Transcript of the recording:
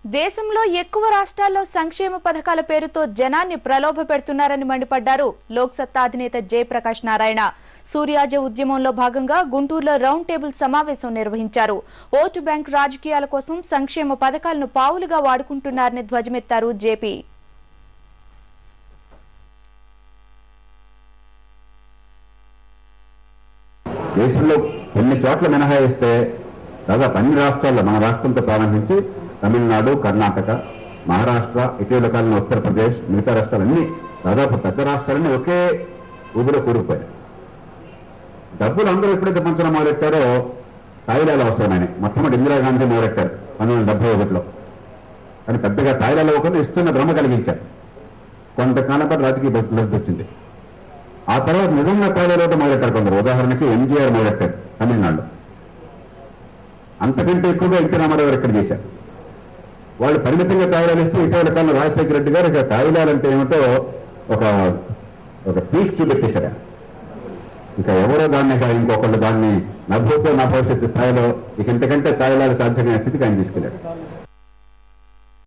దేశంలో ఎక్కువ రాష్ట్రాల్లో సంక్షేమ పథకాల పేరుతో జనాన్ని ప్రలోభ పెడుతున్నారని మండిపడ్డారు లోక్సత్తా అధినేత జయప్రకాష్ నారాయణ. సూర్యాజ ఉద్యమంలో భాగంగా గుంటూరులో రౌండ్ టేబుల్ సమావేశం నిర్వహించారు. ఓటు బ్యాంక్ రాజకీయాల కోసం సంక్షేమ పథకాలను పావులుగా వాడుకుంటున్నారని ధ్వజమెత్తారు జేపీ. దేశంలో కొన్ని చోట్ల మినహాయిస్తే దాదాపు అన్ని రాష్ట్రాల్లో మన రాష్ట్రంతో ప్రారంభించి తమిళనాడు, కర్ణాటక, మహారాష్ట్ర, ఇటీవల కాలంలో ఉత్తరప్రదేశ్, మిగతా రాష్ట్రాలన్నీ దాదాపు పెద్ద రాష్ట్రాలన్నీ ఒకే ఊబిలో కూరుకుపోయాయి. డబ్బులు అందరూ ఎప్పుడైతే పంచడం మొదలెట్టారో తాయిలాలు అవసరమని మొట్టమొదటి ఇందిరాగాంధీ మొదలెట్టారు 1971లో. కానీ పెద్దగా తాయిలాలు ఒకటి ఇస్తున్న భ్రమ కలిగించారు. కొంతకాలం పాటు రాజకీయ లబ్ధి వచ్చింది. ఆ తర్వాత నిజంగా తాయిలాలు మొదలెట్టారు కొందరు. ఉదాహరణకి ఎంజీఆర్ మొదలెట్టారు తమిళనాడులో. అంతకంటే ఎక్కువగా ఎన్టీ రామారావు గారు ఇక్కడ చేశారు. వాళ్ళు పరిమితంగా తాయిలాలు ఇస్తే ఇటీవల కాలంలో రాజశేఖర రెడ్డి గారు ఇక తాయిలాలు అంటే ఏమిటో ఒక పీక్ చూపెట్టేశారు. ఇంకా ఎవరో దాన్ని ఇంకొకళ్ళు దాన్ని నభూతో నా భవిష్యత్తు స్థాయిలో ఇక ఇంతకంటే తాయిలాలు సాధ్యమైన స్థితికి ఆయన తీసుకెళ్ళాడు.